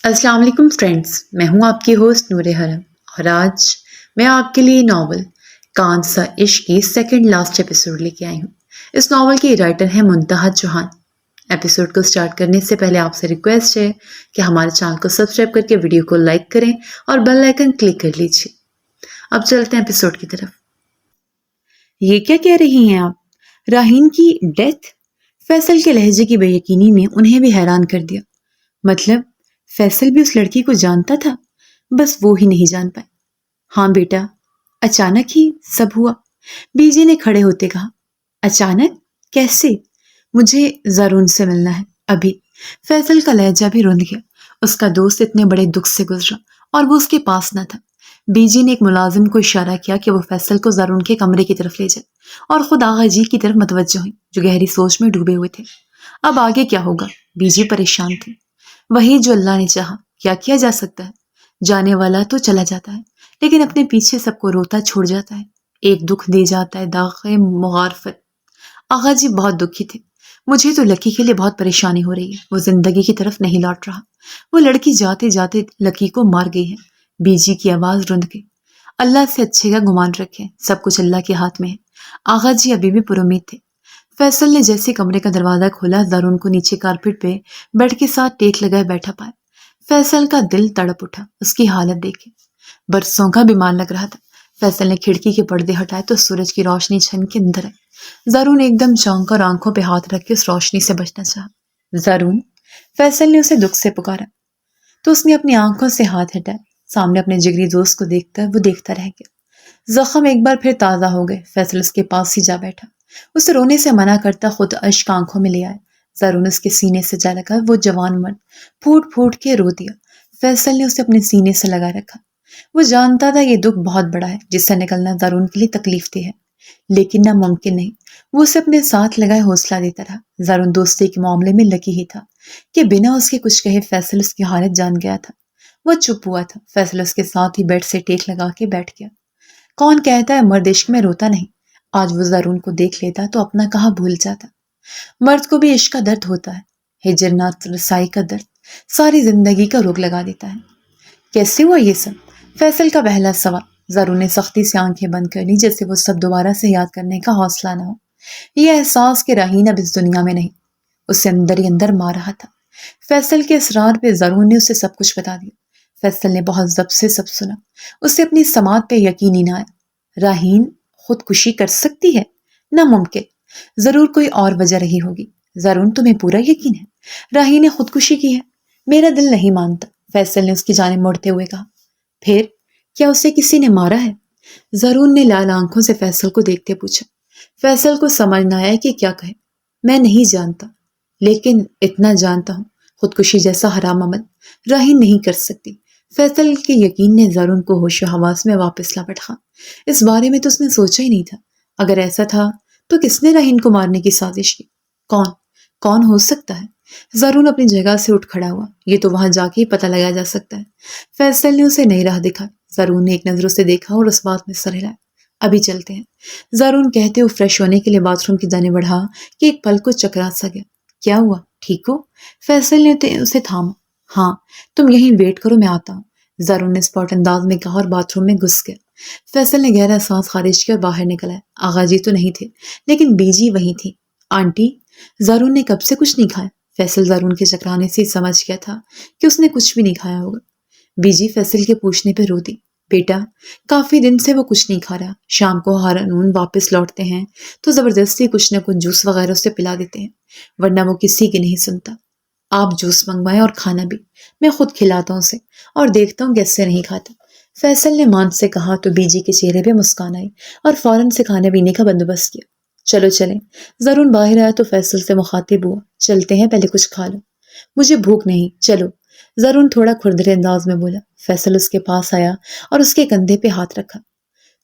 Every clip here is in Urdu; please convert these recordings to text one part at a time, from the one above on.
السلام علیکم فرینڈز، میں ہوں آپ کی ہوسٹ نور حرم اور آج میں آپ کے لیے ناول کان سا عشق کی سیکنڈ لاسٹ ایپیسوڈ لے کے آئی ہوں۔ اس ناول کے رائٹر ہیں منتہا چوہان۔ ایپیسوڈ کو سٹارٹ کرنے سے پہلے آپ سے ریکویسٹ ہے کہ ہمارے چینل کو سبسکرائب کر کے ویڈیو کو لائک کریں اور بیل آئیکن کلک کر لیجیے۔ اب چلتے ہیں ایپیسوڈ کی طرف۔ یہ کیا کہہ رہی ہیں آپ؟ راہین کی ڈیتھ؟ فیصل کے لہجے کی بے یقینی نے انہیں بھی حیران کر دیا۔ مطلب فیصل بھی اس لڑکی کو جانتا تھا، بس وہ ہی نہیں جان پائے۔ ہاں بیٹا، اچانک ہی سب ہوا، بی جی نے کھڑے ہوتے کہا۔ اچانک؟ کیسے؟ مجھے زارون سے ملنا ہے ابھی۔ فیصل کا لہجہ بھی رند گیا۔ اس کا دوست اتنے بڑے دکھ سے گزرا اور وہ اس کے پاس نہ تھا۔ بی جی نے ایک ملازم کو اشارہ کیا کہ وہ فیصل کو زارون کے کمرے کی طرف لے جائے اور خود آغا جی کی طرف متوجہ ہوئی جو گہری سوچ میں ڈوبے ہوئے تھے۔ اب آگے کیا ہوگا؟ بی جی پریشان تھے۔ وہی جو اللہ نے چاہا، کیا کیا جا سکتا ہے؟ جانے والا تو چلا جاتا ہے لیکن اپنے پیچھے سب کو روتا چھوڑ جاتا ہے۔ ایک دکھ دے جاتا ہے، داغ مغارفت۔ آغا جی بہت دکھی تھے۔ مجھے تو لکی کے لیے بہت پریشانی ہو رہی ہے، وہ زندگی کی طرف نہیں لوٹ رہا۔ وہ لڑکی جاتے جاتے لکی کو مار گئی ہے۔ بی جی کی آواز رند گئی۔ اللہ سے اچھے کا گمان رکھیں، سب کچھ اللہ کے ہاتھ میں ہے۔ آغا جی ابھی بھی پر امید تھے۔ فیصل نے جیسے کمرے کا دروازہ کھولا، زارون کو نیچے کارپٹ پہ بیڈ کے ساتھ ٹیک لگائے بیٹھا پایا۔ فیصل کا دل تڑپ اٹھا اس کی حالت دیکھے۔ برسوں کا بیمار لگ رہا تھا۔ فیصل نے کھڑکی کے پردے ہٹائے تو سورج کی روشنی چھن کے اندر آئی۔ زارون ایک دم چونک کر آنکھوں پہ ہاتھ رکھ کے اس روشنی سے بچنا چاہا۔ زارون، فیصل نے اسے دکھ سے پکارا تو اس نے اپنی آنکھوں سے ہاتھ ہٹائے۔ سامنے اپنے جگری دوست کو دیکھ کر وہ دیکھتا رہ گیا۔ زخم ایک بار پھر تازہ ہو گئے۔ فیصل اس کے پاس ہی جا بیٹھا، اسے رونے سے منع کرتا خود اشک آنکھوں میں لے آئے۔ زارون اس کے سینے سے جا لگا، وہ جوان مرد پھوٹ پھوٹ کے رو دیا۔ فیصل نے اسے اپنے سینے سے لگا رکھا۔ وہ جانتا تھا یہ دکھ بہت بڑا ہے جس سے نکلنا زارون کے لیے تکلیف دہ ہے، لیکن نہ ممکن نہیں۔ وہ اسے اپنے ساتھ لگائے حوصلہ دیتا رہا۔ زارون دوستی کے معاملے میں لکی ہی تھا کہ بنا اس کے کچھ کہے فیصل اس کی حالت جان گیا تھا۔ وہ چپ ہوا تھا۔ فیصل اس کے ساتھ ہی بیڈ سے ٹیک لگا کے بیٹھ گیا۔ کون کہتا ہے مرد عشق میں روتا نہیں؟ آج وہ زارون کو دیکھ لیتا تو اپنا کہاں بھول جاتا۔ مرد کو بھی عشق کا درد ہوتا ہے، ہجر نات رسائی کا درد ساری زندگی کا روگ لگا دیتا ہے۔ کیسے ہوا یہ سب؟ فیصل کا پہلا سوال۔ زارون نے سختی سے آنکھیں بند کر لی جیسے وہ سب دوبارہ سے یاد کرنے کا حوصلہ نہ ہو۔ یہ احساس کہ راہین اب اس دنیا میں نہیں اسے اندر ہی اندر مار رہا تھا۔ فیصل کے اصرار پہ زارون نے اسے سب کچھ بتا دیا۔ فیصل نے بہت ضبط سے سب سنا۔ اسے اپنی سماعت پہ یقین ہی نہ آیا۔ راہین خودکشی کر سکتی ہے؟ ناممکن، ضرور کوئی اور وجہ رہی ہوگی۔ زارون، تمہیں پورا یقین ہے راہین نے خودکشی کی ہے؟ میرا دل نہیں مانتا، فیصل نے اس کی جانب مڑتے ہوئے کہا۔ پھر کیا اسے کسی نے مارا ہے؟ زارون نے لال آنکھوں سے فیصل کو دیکھتے پوچھا۔ فیصل کو سمجھ نہ آیا کہ کیا کہے۔ میں نہیں جانتا، لیکن اتنا جانتا ہوں خودکشی جیسا حرام عمل راہین نہیں کر سکتی۔ فیصل کے یقین نے زارون کو ہوش و حواس میں واپس لا بٹھا۔ اس بارے میں تو اس نے سوچا ہی نہیں تھا۔ اگر ایسا تھا تو کس نے راہین کو مارنے کی سازش کی؟ کون ہو سکتا ہے؟ زارون اپنی جگہ سے اٹھ کھڑا ہوا۔ یہ تو وہاں جا کے ہی پتہ لگایا جا سکتا ہے۔ فیصل نے اسے نئی راہ دکھائی۔ زارون نے ایک نظر اسے دیکھا اور اس بات میں سر ہلایا۔ ابھی چلتے ہیں، زارون کہتے ہوئے فریش ہونے کے لیے باتھ روم کی جانب بڑھا کہ ایک پل کو چکرا سا گیا۔ کیا ہوا؟ ٹھیک ہو؟ فیصل نے اسے تھاما۔ ہاں، تم یہیں ویٹ کرو، میں آتا ہوں، زارون نے اسپاٹ انداز میں کہا اور باتھ روم میں گھس گیا۔ فیصل نے گہرا سانس خارج کیا اور باہر نکل آیا۔ آغا جی تو نہیں تھے لیکن بی جی وہیں تھی۔ آنٹی، زارون نے کب سے کچھ نہیں کھایا؟ فیصل زارون کے چکرانے سے سمجھ گیا تھا کہ اس نے کچھ بھی نہیں کھایا ہوگا۔ بی جی فیصل کے پوچھنے پہ رو دی۔ بیٹا، کافی دن سے وہ کچھ نہیں کھا رہا۔ شام کو ہارون واپس لوٹتے ہیں تو زبردستی کچھ نہ کچھ جوس وغیرہ اسے پلا دیتے ہیں، ورنہ وہ کسی کی نہیں سنتا۔ آپ جوس منگوائیں اور کھانا بھی، میں خود کھلاتا ہوں اسے اور دیکھتا ہوں کیسے نہیں کھاتا۔ فیصل نے مان سے کہا تو بی جی کے چہرے پہ مسکان آئی اور فوراً سے کھانے پینے کا بندوبست کیا۔ چلو چلیں۔ زارون باہر آیا تو فیصل سے مخاطب ہوا۔ چلتے ہیں، پہلے کچھ کھا لو۔ مجھے بھوک نہیں، چلو، زارون تھوڑا کھردرے انداز میں بولا۔ فیصل اس کے پاس آیا اور اس کے کندھے پہ ہاتھ رکھا۔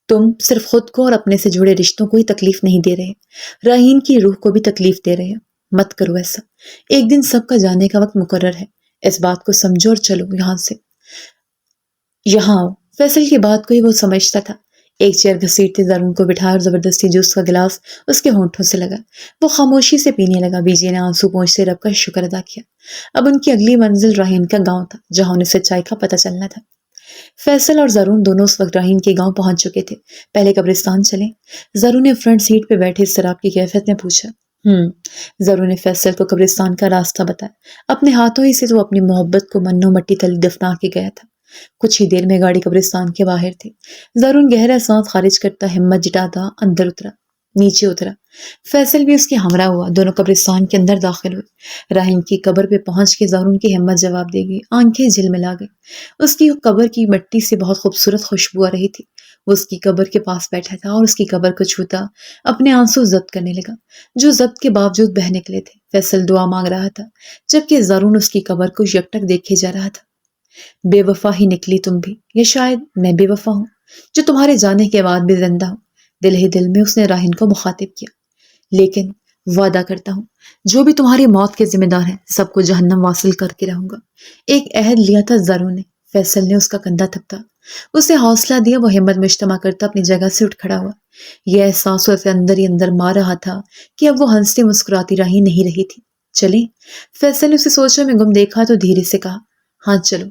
تم صرف خود کو اور اپنے سے جڑے رشتوں کو ہی تکلیف نہیں دے رہے، راہین کی روح کو بھی تکلیف دے رہے ہو۔ مت کرو ایسا، ایک دن سب کا جانے کا وقت مقرر ہے، اس بات کو سمجھو اور چلو یہاں آؤ۔ فیصل کی بات کو ہی وہ سمجھتا تھا۔ ایک چیئر گھسیٹتے زارون کو بٹھایا اور زبردستی جوس کا گلاس اس کے ہونٹوں سے لگا۔ وہ خاموشی سے پینے لگا۔ بی جی نے آنسو پہنچتے رب کا شکر ادا کیا۔ اب ان کی اگلی منزل راہین کا گاؤں تھا، جہاں انہیں سچائی کا پتہ چلنا تھا۔ فیصل اور زارون دونوں اس وقت راہین کے گاؤں پہنچ چکے تھے۔ پہلے قبرستان چلیں؟ زارون نے فرنٹ سیٹ پہ بیٹھے اضطراب کی کیفیت میں پوچھا۔ زارون نے فیصل کو قبرستان کا راستہ بتایا۔ اپنے ہاتھوں ہی سے تو اپنی محبت کو منو مٹی تلے دفنا کے گیا تھا۔ کچھ ہی دیر میں گاڑی قبرستان کے باہر تھی۔ زارون گہرا سانس خارج کرتا ہمت جٹاتا نیچے اترا۔ فیصل بھی اس کے ہمراہ ہوا۔ دونوں قبرستان کے اندر داخل ہوئے۔ راہین کی قبر پہ پہنچ کے زارون کی ہمت جواب دے گئی، آنکھیں جھلملا گئی۔ اس کی قبر کی مٹی سے بہت خوبصورت خوشبو آ رہی تھی۔ وہ اس کی قبر کے پاس بیٹھا تھا اور اس کی قبر کو چھوتا اپنے آنسو ضبط کرنے لگا، جو ضبط کے باوجود بہہ نکلے تھے۔ فیصل دعا مانگ رہا تھا، جبکہ زارون اس کی قبر کو یکٹک دیکھے جا رہا تھا۔ بے وفا ہی نکلی تم بھی، یا شاید میں بے وفا ہوں جو تمہارے جانے کے بعد بھی زندہ ہوں۔ دل ہی دل میں اس نے راہین کو مخاطب کیا۔ لیکن وعدہ کرتا ہوں جو بھی تمہاری موت کے ذمہ دار ہیں سب کو جہنم واصل کر کے رہوں گا۔ ایک عہد لیا تھا زارون نے۔ فیصل نے اس کا کندھا تھپتا، اسے حوصلہ دیا۔ وہ ہمت مجتمع کرتا اپنی جگہ سے اٹھ کھڑا ہوا۔ یہ احساس اسے اندر ہی اندر مار رہا تھا کہ اب وہ ہنستی مسکراتی راہین نہیں رہی تھی۔ چلیں؟ فیصل نے اسے سوچوں میں گم دیکھا تو دھیرے سے کہا، ہاں چلو۔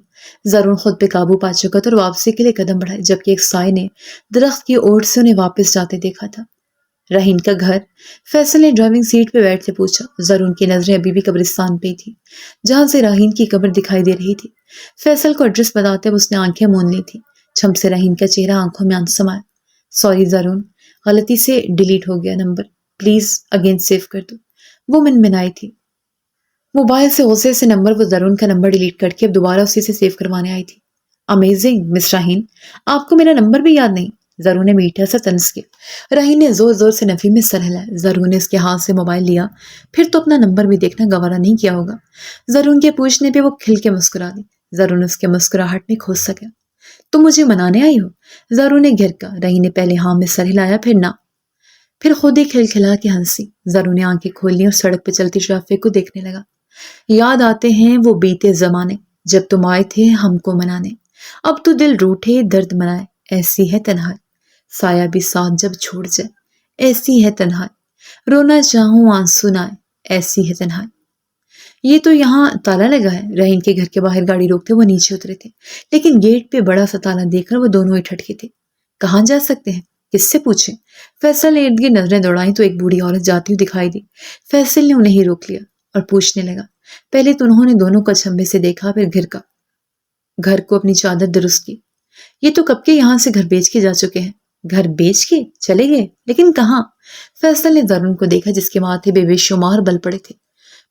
زارون خود پہ قابو پا چکا تھا اور واپسی کے لیے قدم بڑھائے، جبکہ ایک سائے نے درخت کی اوٹ سے انہیں واپس جاتے دیکھا تھا۔ راہین کا گھر؟ فیصل نے ڈرائیونگ سیٹ پہ بیٹھتے پوچھا۔ زارون کی نظریں ابھی بھی قبرستان پہ تھی، جہاں سے راہین کی قبر دکھائی دے رہی تھی۔ فیصل کو ایڈریس بتاتے اس نے آنکھیں مون لی تھی۔ چھم سے راہین کا چہرہ آنکھوں میں آنسو سمایا۔ سوری زارون، غلطی سے ڈیلیٹ ہو گیا نمبر، پلیز اگین سیو کر دو۔ وہ منمنائی تھی۔ موبائل سے غصے سے نمبر وہ زارون کا نمبر ڈیلیٹ کر کے اب دوبارہ اسی سے سیو کروانے آئی تھی۔ امیزنگ مس راہین، آپ کو میرا نمبر بھی یاد نہیں؟ زارون نے میٹھا سا طنز کیا۔ راہین نے زور زور سے نفی میں سر ہلایا۔ زارون نے اس کے ہاتھ سے موبائل لیا، پھر تو اپنا نمبر بھی دیکھنا گوارا نہیں کیا ہوگا۔ زارون کے پوچھنے پہ وہ کھل کے مسکرا دی۔ زارون اس کے مسکراہٹ میں کھو سکا۔ تم مجھے منانے آئی ہو؟ زارون نے گھر کا۔ راہین نے پہلے ہاں میں سر ہلایا، پھر نہ، پھر خود ہی کھلکھلا کے ہنسی۔ زارون نے آنکھیں کھول لی اور سڑک پہ چلتی ٹریفک کو دیکھنے لگا۔ یاد آتے ہیں وہ بیتے زمانے، جب تم آئے تھے ہم کو منانے۔ اب تو دل روٹھے درد منائے، ایسی ہے تنہائی، سایہ بھی ساتھ جب چھوڑ جائے، ایسی ہے تنہائی، رونا چاہوں آنسو نہ آئے، ایسی ہے تنہائی۔ یہ تو یہاں تالا لگا ہے۔ راہین کے گھر کے باہر گاڑی روکتے وہ نیچے اترے تھے، لیکن گیٹ پہ بڑا سا تالا دیکھ کر وہ دونوں ہی ٹھٹکے تھے۔ کہاں جا سکتے ہیں؟ کس سے پوچھیں؟ فیصل نے ارد گرد نظریں دوڑائیں تو ایک بوڑھی عورت جاتی ہوئی دکھائی دی۔ فیصل نے انہیں ہی روک لیا اور پوچھنے لگا۔ پہلے تو انہوں نے دونوں کو اچھمبے سے دیکھا، پھر گھر کو اپنی چادر درست کی۔ یہ تو کب کے یہاں سے گھر بیچ کے جا چکے ہیں۔ گھر بیچ کے چلے گئے؟ لیکن کہاں؟ فیصل نے زارون کو دیکھا جس کے ماتھے بے شمار بل پڑے تھے۔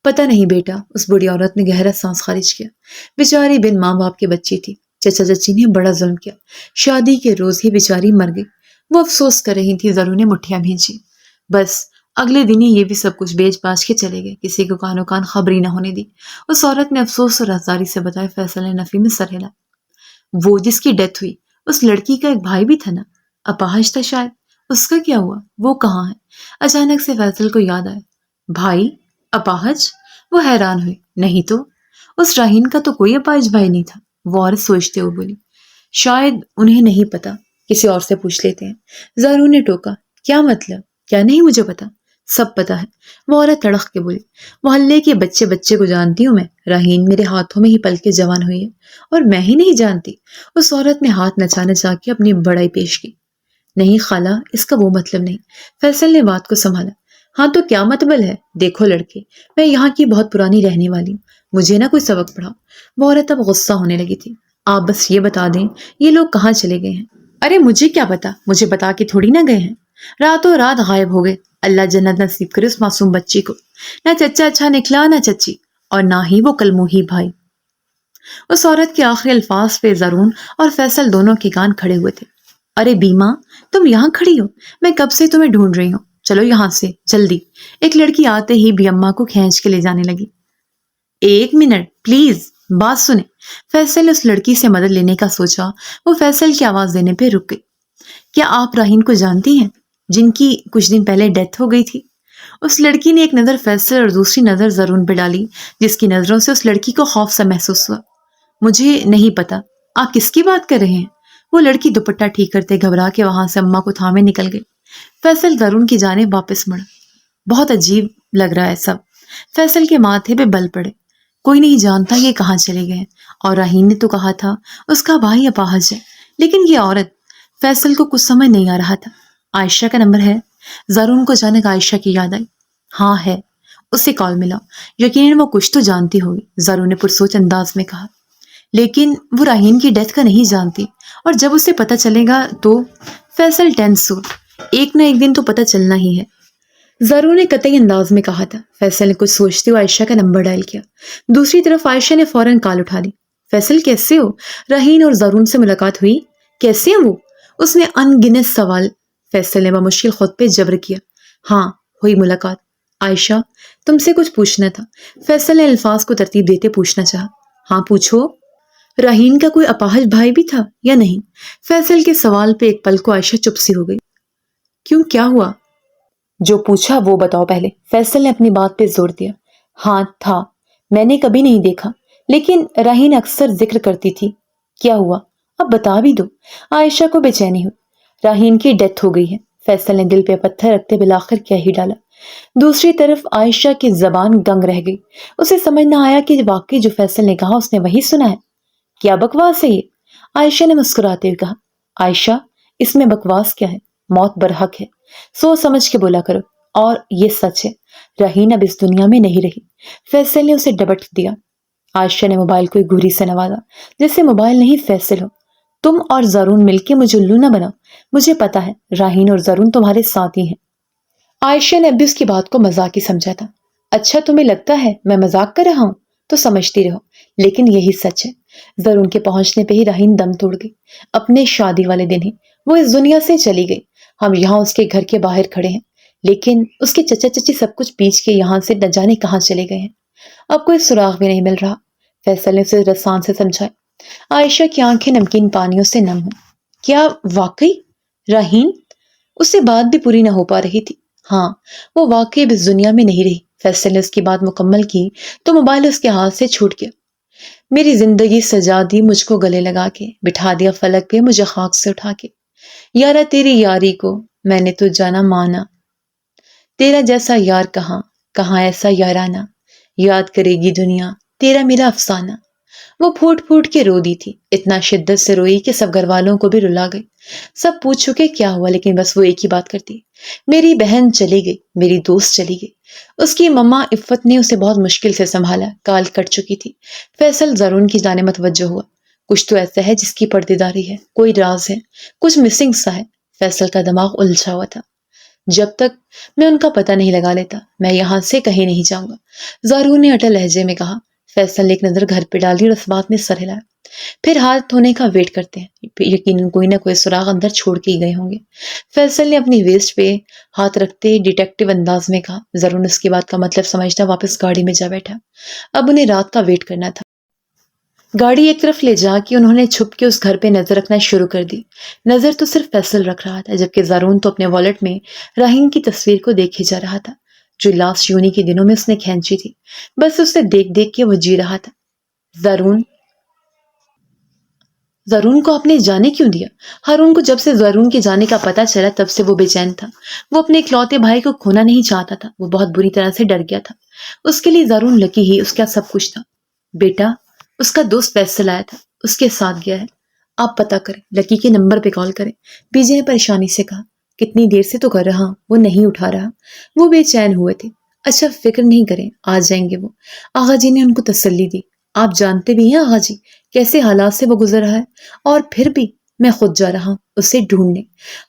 پتہ نہیں بیٹا، اس بڑی عورت نے گہرا سانس خارج کیا۔ بیچاری بن ماں باپ کی بچی تھی۔ چچا چچی نے بڑا ظلم کیا، شادی کے روز ہی بیچاری مر گئی۔ وہ افسوس کر رہی تھی۔ زارون نے مٹھیاں بھینچی۔ بس اگلے دن ہی یہ بھی سب کچھ بیچ باچ کے چلے گئے، کسی کو کانوں کان خبری نہ ہونے دی۔ اس عورت نے افسوس اور آزاری سے بتایا۔ فیصل نے نفی میں سر ہلا۔ وہ جس کی ڈیتھ ہوئی، اس لڑکی کا ایک بھائی بھی تھا نا، اپاہج تھا شاید، اس کا کیا ہوا؟ وہ کہاں ہے؟ اچانک سے فیصل کو یاد آیا۔ بھائی اپاہج؟ وہ حیران ہوئی۔ نہیں تو اس راہین کا تو کوئی اپاہج بھائی نہیں تھا۔ وہ عورت سوچتے ہوئے بولی، شاید انہیں نہیں پتا، کسی اور سے پوچھ لیتے ہیں۔ زارون نے ٹوکا۔ کیا مطلب؟ کیا نہیں مجھے پتا؟ سب پتا ہے، وہ عورت تڑق کے بولی۔ محلے کے بچے کو جانتی ہوں میں، راہین میرے ہاتھوں میں ہی پل کے جوان ہوئی ہے، اور میں ہی نہیں جانتی۔ اس عورت نے ہاتھ نچا نچا کے اپنی بڑائی پیش کی۔ نہیں خالہ، اس کا وہ مطلب نہیں۔ فیصل نے بات کو سنبھالا۔ ہاں تو کیا مطلب ہے؟ دیکھو لڑکے، میں یہاں کی بہت پرانی رہنے والی ہوں، مجھے نہ کوئی سبق پڑھاؤ۔ وہ عورت اب غصہ ہونے لگی تھی۔ آپ بس یہ بتا دیں یہ لوگ کہاں چلے گئے ہیں؟ ارے مجھے کیا پتا، مجھے بتا کے تھوڑی نہ گئے ہیں، راتوں رات غائب ہو گئے۔ اللہ جنت نصیب کرے اس معصوم بچی کو۔ نہ چچا اچھا نکلا، نہ چچی، اور نہ ہی وہ کلموہی بھائی۔ اس عورت کے آخری الفاظ پہ زارون اور فیصل دونوں کے کان کھڑے ہوئے تھے۔ ارے بیمہ، تم یہاں کھڑی ہو؟ میں کب سے تمہیں ڈھونڈ رہی ہوں، چلو یہاں سے جلدی۔ ایک لڑکی آتے ہی بھی اماں کو کھینچ کے لے جانے لگی۔ ایک منٹ پلیز، بات سنیں۔ فیصل نے اس لڑکی سے مدد لینے کا سوچا۔ وہ فیصل کی آواز دینے پہ رک گئی۔ کیا آپ راہین کو جانتی ہیں، جن کی کچھ دن پہلے ڈیتھ ہو گئی تھی؟ اس لڑکی نے ایک نظر فیصل اور دوسری نظر زارون پہ ڈالی، جس کی نظروں سے اس لڑکی کو خوف سا محسوس ہوا۔ مجھے نہیں پتا، آپ کس کی بات کر رہے ہیں؟ وہ لڑکی دوپٹہ ٹھیک کرتے گھبرا کے وہاں سے اماں کو تھامے نکل گئی۔ فیصل زرون کی جانب واپس مڑا۔ بہت عجیب لگ رہا ہے سب۔ فیصل کے ماتھے پہ بل پڑے۔ کوئی نہیں جانتا یہ کہاں چلے گئے ہیں، اور راہین نے تو کہا تھا اس کا بھائی اپاہج ہے، لیکن یہ عورت، فیصل کو کچھ سمجھ نہیں آ رہا تھا۔ عائشہ کا نمبر ہے؟ زرون کو اچانک عائشہ کی یاد آئی۔ ہاں ہے، اس سے کال ملا، یقیناً وہ کچھ تو جانتی ہوگی، زرون نے پرسوچ انداز میں کہا۔ لیکن وہ راہین کی ڈیتھ کا نہیں جانتی، اور جب اسے پتہ چلے گا تو… فیصل ٹینس ہو۔ ایک نہ ایک دن تو پتہ چلنا ہی ہے، زرون نے قطعی انداز میں کہا تھا۔ فیصل نے کچھ سوچتے ہوئے عائشہ کا نمبر ڈائل کیا۔ دوسری طرف عائشہ نے فوراً کال اٹھا لی۔ فیصل کیسے ہو؟ راہین اور زرون سے ملاقات ہوئی؟ کیسے ہیں وہ؟ اس نے ان گنت سوال۔ فیصل نے بمشکل خود پہ جبر کیا۔ ہاں ہوئی ملاقات۔ عائشہ تم سے کچھ پوچھنا تھا، فیصل نے الفاظ کو ترتیب دیتے پوچھنا چاہا۔ ہاں پوچھو۔ راہین کا کوئی اپاہج بھائی بھی تھا یا نہیں؟ فیصل کے سوال پہ ایک پل کو عائشہ چپ سی ہو گئی۔ کیوں، کیا ہوا؟ جو پوچھا وہ بتاؤ پہلے، فیصل نے اپنی بات پہ زور دیا۔ ہاں تھا، میں نے کبھی نہیں دیکھا، لیکن راہین اکثر ذکر کرتی تھی۔ کیا ہوا؟ اب بتا بھی دو۔ عائشہ کو بے چینی ہوئی۔ راہین کی ڈیتھ ہو گئی ہے، فیصل نے دل پہ پتھر رکھتے بالآخر کیا ہی ڈالا۔ دوسری طرف عائشہ کی زبان گنگ رہ گئی۔ اسے سمجھ نہ آیا کہ واقعی جو فیصل نے کہا اس نے وہی سنا ہے۔ کیا بکواس ہے یہ؟ عائشہ نے مسکراتے ہوئے کہا۔ عائشہ اس میں بکواس کیا ہے؟ موت برحق ہے، سوچ سمجھ کے بولا کرو، اور یہ سچ ہے، راہین اب اس دنیا میں نہیں رہی۔ فیصل نے اسے ڈبٹ دیا۔ عائشہ نے موبائل کو ایک گھوری سے نوازا، جیسے موبائل نہیں فیصل ہو۔ تم اور زرون مل کے مجھے الو نہ بناؤ، مجھے پتا ہے راہین اور زرون تمہارے ساتھ ہی ہیں۔ عائشہ نے اب بھی اس کی بات کو مذاق ہی سمجھا تھا۔ اچھا تمہیں لگتا ہے میں مذاق کر رہا ہوں؟ تو سمجھتی رہو، لیکن یہی سچ ہے۔ زرون کے پہنچنے پہ ہی راہین دم توڑ گئی۔ اپنے شادی والے دن ہی وہ اس دنیا سے چلی گئی۔ ہم یہاں اس کے گھر کے باہر کھڑے ہیں، لیکن اس کے چچا چچی سب کچھ پیچھ کے یہاں سے نہ جانے کہاں چلے گئے ہیں۔ اب کوئی سراغ بھی نہیں مل رہا، فیصل نے اسے رسان سے سمجھایا۔ عائشہ کی آنکھیں نمکین پانیوں سے نم ہوں۔ کیا واقعی راہین؟ اس سے بات بھی پوری نہ ہو پا رہی تھی۔ ہاں وہ واقعی اس دنیا میں نہیں رہی۔ فیصل نے اس کی بات مکمل کی تو موبائل اس کے ہاتھ سے چھوٹ گیا۔ میری زندگی سجا دی مجھ کو گلے لگا کے، بٹھا دیا فلک پہ مجھے خاک سے اٹھا کے۔ یارا تیری یاری کو میں نے تو جانا مانا، تیرا جیسا یار کہاں، کہاں ایسا یارانہ، یاد کرے گی دنیا تیرا میرا افسانہ۔ وہ پھوٹ پھوٹ کے رو دی تھی، اتنا شدت سے روئی کہ سب گھر والوں کو بھی رلا گئی۔ سب پوچھ چکے کیا ہوا، لیکن بس وہ ایک ہی بات کرتی، میری بہن چلی گئی، میری دوست چلی گئی۔ اس کی مما عفت نے اسے بہت مشکل سے سنبھالا، کال کٹ چکی تھی۔ فیصل زرون کی جانب متوجہ ہوا۔ کچھ تو ایسا ہے جس کی پردے داری ہے، کوئی راز ہے، کچھ مسنگ سا ہے۔ فیصل کا دماغ الجھا ہوا تھا۔ جب تک میں ان کا پتہ نہیں لگا لیتا میں یہاں سے کہیں نہیں جاؤں گا، زرون نے اٹل لہجے میں کہا۔ فیصل نے ایک نظر گھر پہ ڈال دی اور اس بات میں سر ہلایا۔ پھر ہاتھ دھونے کا ویٹ کرتے ہیں، یقیناً کوئی نہ کوئی سراغ اندر چھوڑ کے ہی گئے ہوں گے۔ فیصل نے اپنی ویسٹ پہ ہاتھ رکھتے ڈیٹیکٹیو انداز میں کہا۔ ضرور اس کی بات کا مطلب سمجھتا واپس گاڑی میں جا بیٹھا۔ اب انہیں رات کا ویٹ کرنا تھا۔ گاڑی ایک طرف لے جا کے انہوں نے چھپ کے اس گھر پہ نظر رکھنا شروع کر دی۔ نظر تو صرف فیصل رکھ رہا تھا، جبکہ زرون تو اپنے والیٹ میں راہین کی تصویر کو دیکھے جا رہا تھا، جو لاسٹ یونی کے دنوں میں اس نے کھینچی تھی۔ بس اسے دیکھ دیکھ کے وہ جی رہا تھا۔ زرون کو آپ نے جانے کیوں دیا؟ ہارون کو جب سے زرون کے جانے کا پتہ چلا تب سے وہ بے چین تھا۔ وہ اپنے اکلوتے بھائی کو کھونا نہیں چاہتا تھا، وہ بہت بری طرح سے ڈر گیا تھا۔ اس کے لیے زرون لکی ہی اس کا سب کچھ تھا۔ بیٹا، اس کا دوست فیصل آیا تھا، اس کے ساتھ گیا ہے، آپ پتہ کریں، لکی کے نمبر پہ کال کریں، بی جے نے پریشانی سے کہا۔ کتنی دیر سے تو کر رہا ہوں، وہ نہیں اٹھا رہا۔ وہ بے چین ہوئے تھے۔ اچھا فکر نہیں کریں، آ جائیں گے وہ، آغا جی نے ان کو تسلی دی۔ آپ جانتے بھی ہیں آغا جی کیسے حالات سے وہ گزر رہا ہے، اور پھر بھی میں خود جا رہا ہوں اسے ڈھونڈنے۔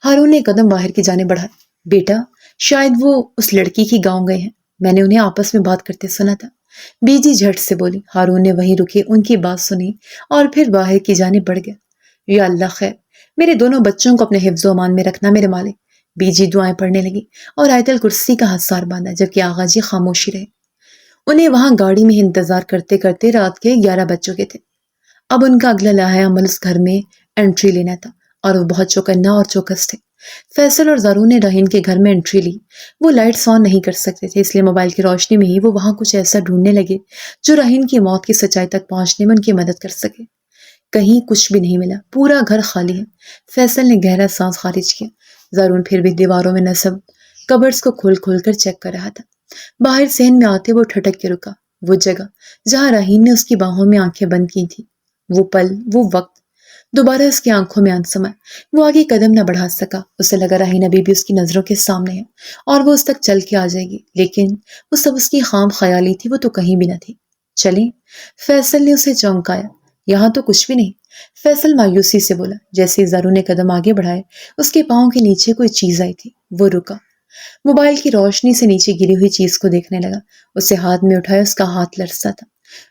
ہارون نے قدم باہر کی جانے بڑھائے۔ بیٹا، شاید وہ اس لڑکی کی گاؤں گئے ہیں، میں نے انہیں آپس میں بات کرتے سنا تھا، بی جی جھٹ سے بولی۔ ہارون نے وہیں رکے ان کی بات سنی اور پھر باہر کی جانب بڑھ گیا۔ یا اللہ خیر، میرے دونوں بچوں کو اپنے حفظ و امان میں رکھنا میرے مالک۔ بی جی دعائیں پڑھنے لگی اور آیت الکرسی کا ہتھسار باندھا، جبکہ آغا جی خاموشی رہے۔ انہیں وہاں گاڑی میں انتظار کرتے کرتے رات کے 11 بج چکے تھے۔ اب ان کا اگلا لمحہ عمل اس گھر میں انٹری لینا تھا، اور وہ بہت چوکنا اور چوکس تھے۔ فیصل اور زرون نے راہین کے گھر میں انٹری لی۔ وہ لائٹس آن نہیں کر سکتے تھے، اس لیے موبائل کی روشنی میں ہی وہ وہاں کچھ ایسا ڈھونڈنے لگے جو راہین کی موت کی سچائی تک پہنچنے میں ان کی مدد کر سکے۔ کہیں کچھ بھی نہیں ملا، پورا گھر خالی ہے۔ فیصل نے گہرا سانس خارج کیا۔ زارون پھر بھی دیواروں میں نصب کبرز کو کھول کھول کر چیک کر رہا تھا۔ باہر صحن میں آتے وہ ٹھٹک کے رکا۔ وہ جگہ جہاں راہین نے اس کی باہوں میں آنکھیں بند کی تھی، وہ پل، وہ وقت دوبارہ اس کی آنکھوں میں آن سمائے۔ وہ آگے قدم نہ بڑھا سکا۔ اسے لگا راہین ابھی بھی اس کی نظروں کے سامنے ہے اور وہ اس تک چل کے آ جائے گی، لیکن وہ سب اس کی خام خیالی تھی، وہ تو کہیں بھی نہ تھی۔ چلیں؟ فیصل نے اسے چونکایا۔ یہاں تو کچھ بھی نہیں، فیصل مایوسی سے بولا۔ جیسے زارون نے قدم آگے بڑھائے، اس کے پاؤں کے نیچے کوئی چیز آئی تھی۔ وہ رکا، موبائل کی روشنی سے نیچے گری ہوئی چیز کو دیکھنے لگا۔ اسے ہاتھ میں اٹھایا، اس کا ہاتھ لرزتا تھا،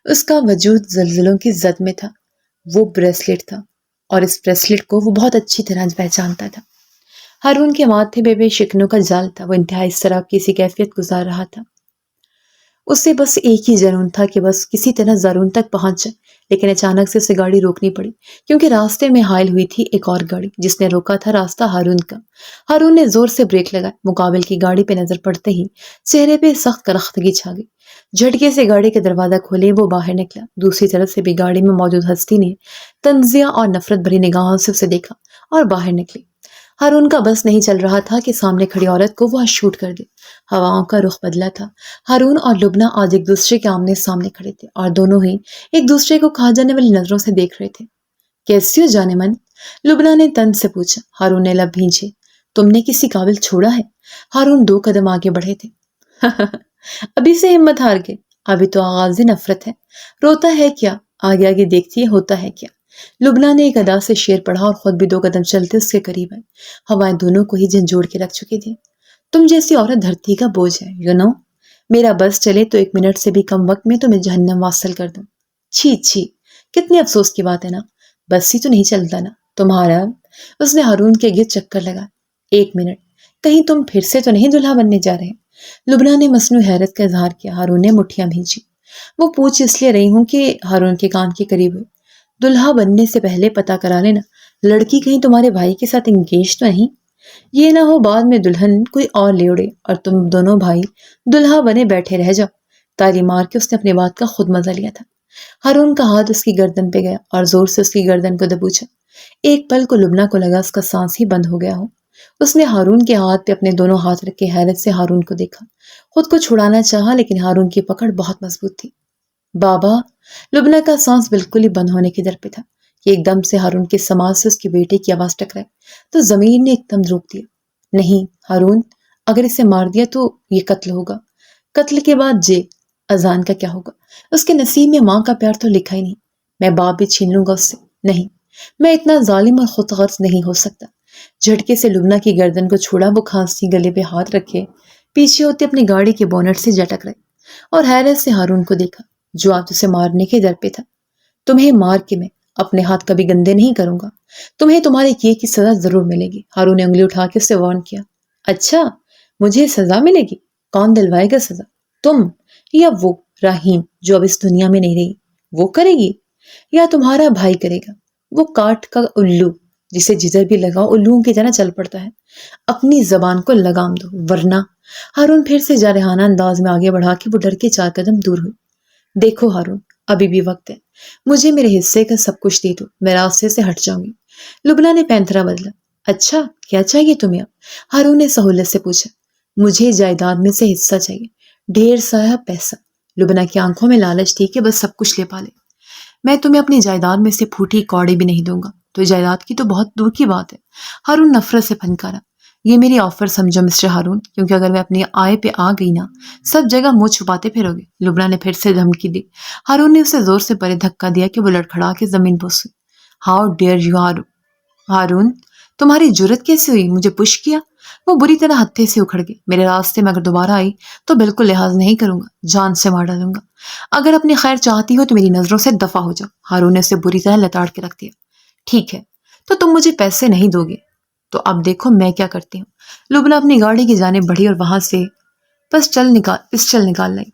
اس کا وجود زلزلوں کی زد میں تھا۔ وہ بریسلیٹ تھا، اور اس بریسلیٹ کو وہ بہت اچھی طرح پہچانتا تھا۔ ہارون کے ماتھے بے شکنوں کا جال تھا۔ وہ انتہائی اضطراب کی سی کیفیت گزار رہا تھا۔ اسے بس ایک ہی جنون تھا کہ بس کسی طرح زارون تک پہنچ جائے، لیکن اچانک سے اسے گاڑی روکنی پڑی، کیونکہ راستے میں حائل ہوئی تھی ایک اور گاڑی جس نے روکا تھا راستہ ہارون کا۔ ہارون نے زور سے بریک لگائے۔ مقابل کی گاڑی پہ نظر پڑتے ہی چہرے پہ سخت کرختگی چھا گئی۔ جھٹکے سے گاڑی کا دروازہ کھولے وہ باہر نکلا۔ دوسری طرف سے بھی گاڑی میں موجود ہستی نے تنزیہ اور نفرت بھری نگاہوں سے اسے دیکھا اور باہر نکلی۔ ہارون کا بس نہیں چل رہا تھا کہ سامنے کھڑی عورت کو وہ شوٹ کر دے۔ ہواؤں کا رخ بدلا تھا۔ ہارون اور لبنہ آج ایک دوسرے کے آمنے سامنے کھڑے تھے اور دونوں ہی ایک دوسرے کو کھا جانے والی نظروں سے دیکھ رہے تھے۔ کیسی ہو جانے من؟ لبنہ نے تن سے پوچھا۔ ہارون نے لب بھینچے۔ تم نے کسی قابل چھوڑا ہے؟ ہارون 2 قدم آگے بڑھے تھے۔ ابھی سے ہمت ہار گئے؟ ابھی تو آغاز نفرت ہے۔ روتا ہے کیا؟ آگے آگے دیکھتی ہے ہوتا ہے کیا؟ لبنہ نے ایک ادا سے شعر پڑھا اور خود بھی 2 قدم چلتے اس کے قریب آئی۔ ہوائیں دونوں کو ہی جھنجھوڑ کے رکھ چکی تھی۔ تم جیسی عورت دھرتی کا بوجھ ہے، یو نو۔ میرا بس چلے تو 1 منٹ سے بھی کم وقت میں تمہیں جہنم واصل کر دوں۔ چھی چھی، کتنی افسوس کی بات ہے نا، بس ہی تو نہیں چلتا نا تمہارا۔ اس نے ہارون کے گرد چکر لگا۔ 1 منٹ، کہیں تم پھر سے تو نہیں دلہا بننے جا رہے؟ لبنہ نے مصنوعی حیرت کا اظہار کیا۔ ہارون نے مٹھیاں بھینچی۔ وہ پوچھ اس لیے رہی ہوں کہ ہارون کے کان کے قریب ہوئی۔ دلہا بننے سے پہلے پتہ کرا لینا، لڑکی کہیں تمہارے بھائی کے ساتھ انگیج تو نہیں؟ یہ نہ ہو بعد میں دلہن کوئی اور لے اڑے اور تم دونوں بھائی دلہا بنے بیٹھے رہ جاؤ۔ تالی مار کے اس نے اپنی بات کا خود مزہ لیا تھا۔ ہارون کا ہاتھ اس کی گردن پہ گیا اور زور سے اس کی گردن کو دبوچا۔ ایک پل کو لبنہ کو لگا اس کا سانس ہی بند ہو گیا ہو۔ اس نے ہارون کے ہاتھ پہ اپنے دونوں ہاتھ رکھ کے حیرت سے ہارون کو دیکھا۔ خود کو چھڑانا چاہا لیکن ہارون کی پکڑ بہت مضبوط تھی۔ بابا، لبنہ کا سانس بالکل ہی بند ہونے کی در پہ تھا کہ ایک دم سے ہارون کے سماج سے اس کے بیٹے کی آواز ٹکرائی تو زمین نے ایک دم روک دیا۔ نہیں ہارون، اگر اسے مار دیا تو یہ قتل ہوگا، قتل کے بعد جیل۔ اذان کا کیا ہوگا؟ اس کے نصیب میں ماں کا پیار تو لکھا ہی نہیں۔ میں باپ بھی چھین لوں گا اس سے۔ نہیں، میں اتنا ظالم اور خود غرض نہیں ہو سکتا۔ جھٹکے سے لبنہ کی گردن کو چھوڑا۔ وہ کھانسی گلے پہ ہاتھ رکھے پیچھے ہوتے اپنی گاڑی کے بونٹ سے جٹک رہے اور حیرت سے ہارون کو دیکھا جو آپ اسے مارنے کے در پہ تھا۔ تمہیں مار کے میں اپنے ہاتھ کبھی گندے نہیں کروں گا، تمہیں تمہارے کیے کی سزا ضرور ملے گی۔ ہارون نے انگلی اٹھا کے اسے وارن کیا۔ اچھا، مجھے سزا ملے گی؟ کون دلوائے گا سزا، تم یا وہ راہین جو اب اس دنیا میں نہیں رہی؟ وہ کرے گی یا تمہارا بھائی کرے گا؟ وہ کاٹ کا الو جسے جدھر بھی لگا الوؤں کی طرح چل پڑتا ہے۔ اپنی زبان کو لگام دو ورنہ۔ ہارون پھر سے جارحانہ انداز میں آگے بڑھا کے وہ ڈر کے 4 قدم دور ہوئی۔ دیکھو ہارون، ابھی بھی وقت ہے، مجھے میرے حصے کا سب کچھ دے دو، میں راستے سے ہٹ جاؤں گی۔ لبنہ نے پینترا بدلا۔ اچھا، کیا چاہیے تمہیں اب؟ ہارون نے سہولت سے پوچھا۔ مجھے جائیداد میں سے حصہ چاہیے، ڈھیر سارا پیسہ۔ لبنہ کی آنکھوں میں لالچ تھی کہ بس سب کچھ لے پالے۔ میں تمہیں اپنی جائیداد میں سے پھوٹی کوڑی بھی نہیں دوں گا، تو جائیداد کی تو بہت دور کی بات ہے۔ ہارون نفرت سے پھنکارا۔ یہ میری آفر سمجھو مسٹر ہارون، کیونکہ اگر میں اپنی آئے پہ آ گئی نا، سب جگہ منہ چھپاتے پھرو گے۔ لبنہ نے پھر سے دھمکی دی۔ ہارون نے اسے زور سے پرے دھکا دیا کہ وہ لڑکھڑا کے زمین بوس ہوئی۔ ہاؤ ڈیئر یو ہارون، تمہاری جرت کیسے ہوئی مجھے پش کیا؟ وہ بری طرح ہتھے سے اکھڑ گئی۔ میرے راستے میں اگر دوبارہ آئی تو بالکل لحاظ نہیں کروں گا، جان سے مار ڈالوں گا۔ اگر اپنی خیر چاہتی ہو تو میری نظروں سے دفع ہو جاؤ۔ ہارون نے اسے بری طرح لتاڑ کے رکھ دیا۔ ٹھیک ہے، تو تم مجھے پیسے نہیں دو گے تو اب دیکھو میں کیا کرتی ہوں۔ لبنہ اپنی گاڑی کی جانب بڑھی اور وہاں سے پسٹل نکال لائی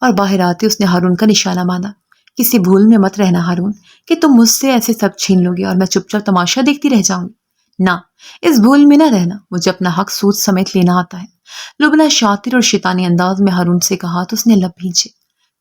اور باہر آتے اس نے ہارون کا نشانہ باندھا۔ کسی بھول میں مت رہنا ہارون کہ تم مجھ سے ایسے سب چھین لو گے اور میں چپ چاپ تماشا دیکھتی رہ جاؤں گی۔ نہ، اس بھول میں نہ رہنا، مجھے اپنا حق سود سمیت لینا آتا ہے۔ لبنہ شاطر اور شیطانی انداز میں ہارون سے کہا تو اس نے لب بھینچے۔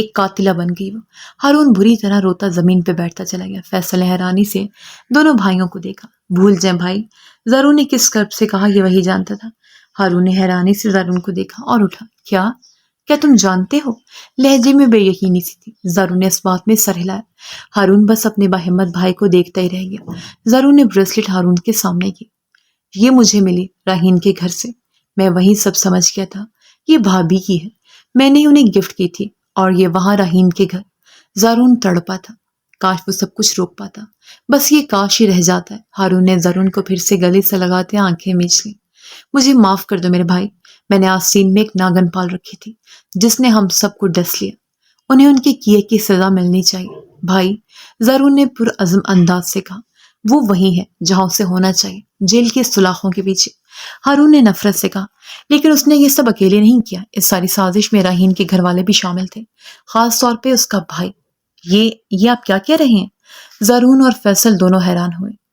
ایک قاتلہ بن گئی وہ۔ ہارون بری طرح روتا زمین پہ بیٹھتا چلا گیا۔ فیصل نے حیرانی سے دونوں بھائیوں کو دیکھا۔ بھول جائیں بھائی، زارون نے کس کرب سے کہا، یہ وہی جانتا تھا۔ ہارون نے حیرانی سے زارون کو دیکھا اور اٹھا۔ کیا تم جانتے ہو؟ لہجے میں بے یقینی سی تھی۔ زارون نے اس بات میں سر ہلایا۔ ہارون بس اپنے باہمت بھائی کو دیکھتا ہی رہ گیا۔ زارون نے بریسلٹ ہارون کے سامنے کی۔ یہ مجھے ملی راہین کے گھر سے، میں وہی سب سمجھ گیا تھا، یہ بھابھی کی ہے، میں نے انہیں گفٹ کی تھی، اور یہ وہاں راہین کے گھر۔ زارون تڑپا تھا، کاش وہ سب کچھ روک پاتا، بس یہ کاش ہی رہ جاتا ہے۔ ہارون نے زارون کو پھر سے گلے سے لگاتے آنکھیں میچ لی۔ مجھے معاف کر دو میرے بھائی، میں نے آستین میں ایک ناگن پال رکھی تھی جس نے ہم سب کو ڈس لیا، انہیں ان کے کیے کی سزا ملنی چاہیے۔ بھائی، زارون نے پرعزم انداز سے کہا، وہ وہی ہے جہاں اسے ہونا چاہیے، جیل کے سلاخوں کے پیچھے۔ ہارون نے نفرت سے کہا، لیکن اس نے یہ سب اکیلے نہیں کیا، اس ساری سازش میں راہین کے گھر والے بھی شامل تھے، خاص طور پہ اس کا بھائی۔ یہ آپ کیا کہہ رہے ہیں؟ زارون اور فیصل دونوں حیران ہوئے۔